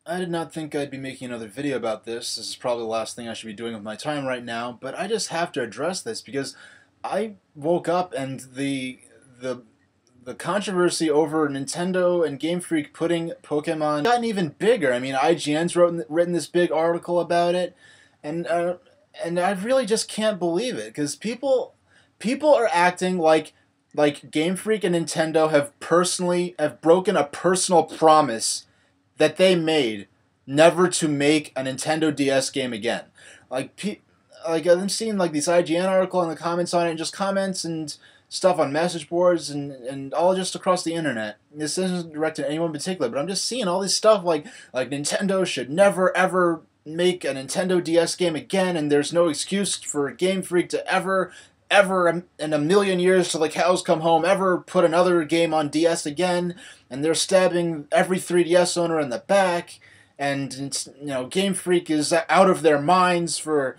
I did not think I'd be making another video about this. This is probably the last thing I should be doing with my time right now, but I just have to address this because I woke up and the the controversy over Nintendo and GameFreak putting Pokemon gotten even bigger. I mean, IGN's written this big article about it, and uh, and I really just can't believe it because people are acting like Game Freak and Nintendo have broken a personal promise that they made never to make a Nintendo DS game again. Like like I'm seeing like these IGN article and the comments on it, and just comments and stuff on message boards and all just across the internet. This isn't directed at anyone in particular, but I'm just seeing all this stuff like Nintendo should never ever make a Nintendo DS game again, and there's no excuse for Game Freak to ever in a million years till the cows come home ever put another game on DS again, and they're stabbing every 3DS owner in the back, and Game Freak is out of their minds for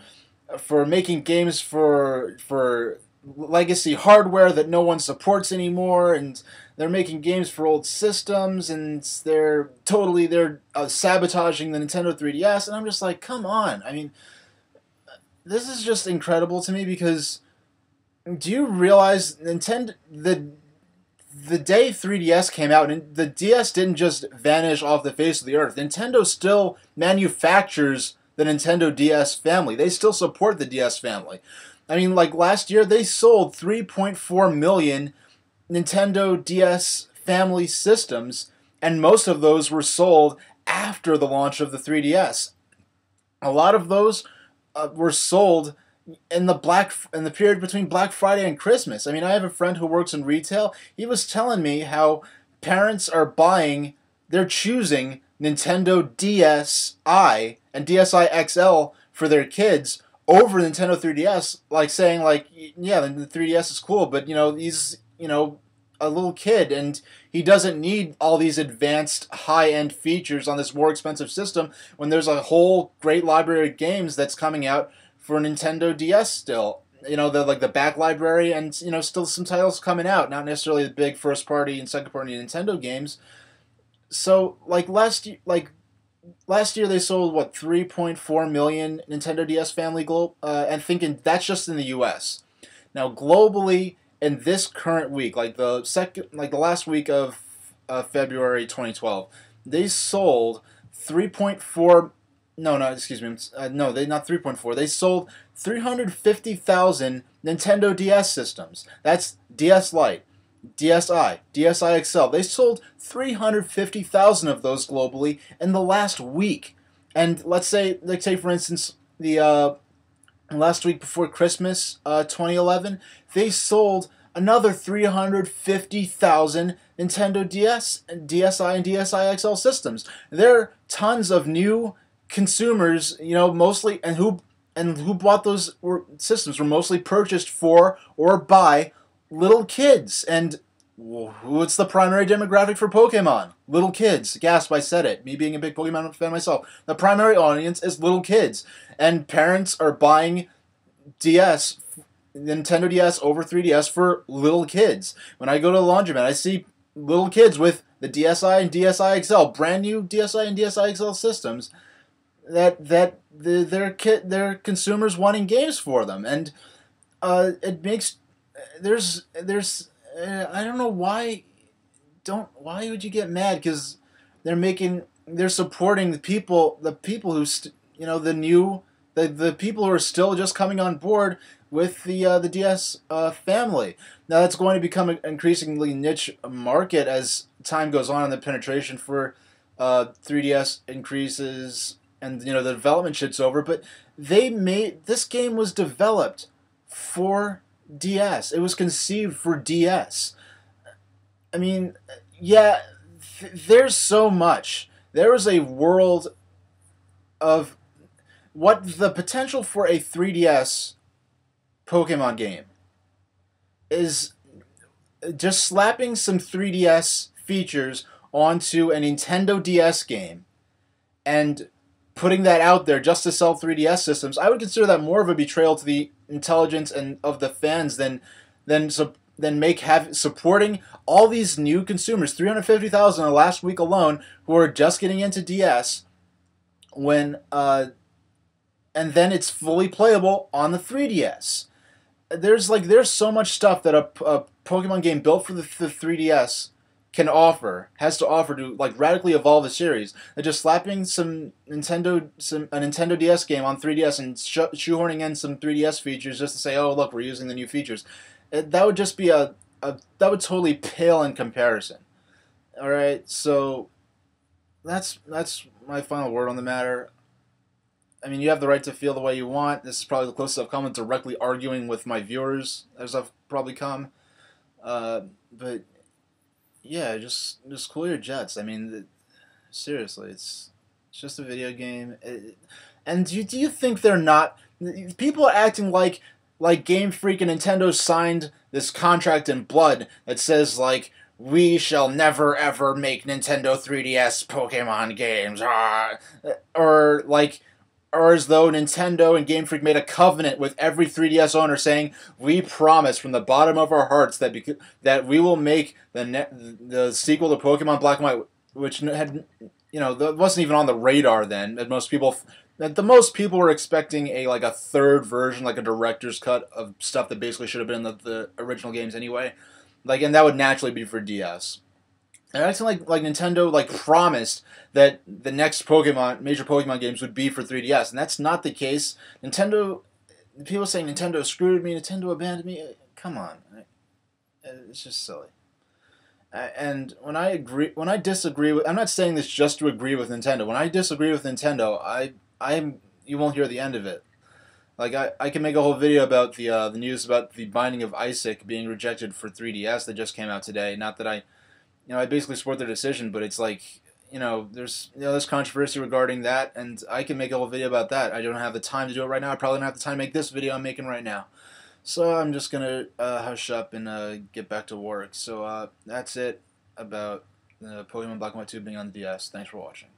making games for legacy hardware that no one supports anymore, and they're making games for old systems, and they're sabotaging the Nintendo 3DS, and I'm just like, come on. I mean, this is just incredible to me because do you realize Nintendo the day 3DS came out, and the DS didn't just vanish off the face of the earth. Nintendo still manufactures the Nintendo DS family. They still support the DS family. I mean, like last year, they sold 3.4 million Nintendo DS family systems, and most of those were sold after the launch of the 3DS. A lot of those were sold in the period between Black Friday and Christmas. I mean, I have a friend who works in retail. He was telling me how parents are they're choosing Nintendo DSi and DSi XL for their kids over Nintendo 3DS, like saying like, yeah, the 3DS is cool, but he's a little kid and he doesn't need all these advanced high-end features on this more expensive system when there's a whole great library of games that's coming out for Nintendo DS still. The back library, and still some titles coming out, not necessarily the big first party and second party Nintendo games. So last year they sold what 3.4 million Nintendo DS family and thinking that's just in the US. Now globally in this current week, the last week of February 2012, they sold 3.4 no, excuse me. No, they not 3.4. They sold 350,000 Nintendo DS systems. That's DS Lite, DSi, DSi XL. They sold 350,000 of those globally in the last week. And let's say for instance, the last week before Christmas, 2011, they sold another 350,000 Nintendo DS, DSi, and DSi XL systems. There are tons of new consumers, mostly, and who bought those systems were mostly purchased for or by little kids. And what's the primary demographic for Pokemon? Little kids. Gasp, I said it. Me being a big Pokemon fan myself. The primary audience is little kids. And parents are buying Nintendo DS over 3DS for little kids. When I go to the laundromat, I see little kids with the DSi and DSi XL, brand new DSi and DSi XL systems, they're consumers wanting games for them, and it makes there's I don't know why would you get mad because they're supporting the people who the people who are still just coming on board with the DS family. Now that's going to become an increasingly niche market as time goes on and the penetration for 3DS increases and the development shit's over, but this game was developed for DS. It was conceived for DS. I mean, yeah, there's so much. There is a world of what the potential for a 3DS Pokemon game is just slapping some 3DS features onto a Nintendo DS game and putting that out there just to sell 3DS systems. I would consider that more of a betrayal to the intelligence and of the fans than supporting all these new consumers, 350,000 in the last week alone, who are just getting into DS, when and then it's fully playable on the 3DS. There's so much stuff that a Pokemon game built for the 3DS has to offer to like radically evolve the series. And just slapping a Nintendo DS game on 3DS and shoehorning in some 3DS features just to say, oh look, we're using the new features, that would just be that would totally pale in comparison. All right, so that's my final word on the matter. I mean, you have the right to feel the way you want. This is probably the closest I've come to directly arguing with my viewers as I've probably come. But yeah, just cool your jets. I mean, seriously, it's just a video game. And do you think they're not? People are acting like Game Freak and Nintendo signed this contract in blood that says like we shall never ever make Nintendo 3DS Pokemon games, or like. Or as though Nintendo and Game Freak made a covenant with every 3DS owner saying, we promise from the bottom of our hearts that we will make the sequel to Pokemon Black and White, which had, that wasn't even on the radar then. That the most people were expecting a third version, like a director's cut of stuff that basically should have been the original games anyway. And that would naturally be for DS. And acting like Nintendo promised that the next major Pokemon games would be for 3DS, and that's not the case. People saying Nintendo screwed me, Nintendo abandoned me. Come on, it's just silly. And when I disagree with, I'm not saying this just to agree with Nintendo. When I disagree with Nintendo, you won't hear the end of it. I can make a whole video about the news about the Binding of Isaac being rejected for 3DS that just came out today. Not that I basically support their decision, but it's there's controversy regarding that, and I can make a whole video about that. I don't have the time to do it right now. I probably don't have the time to make this video I'm making right now. So I'm just going to hush up and get back to work. So that's it about Pokemon Black and White 2 being on the DS. Thanks for watching.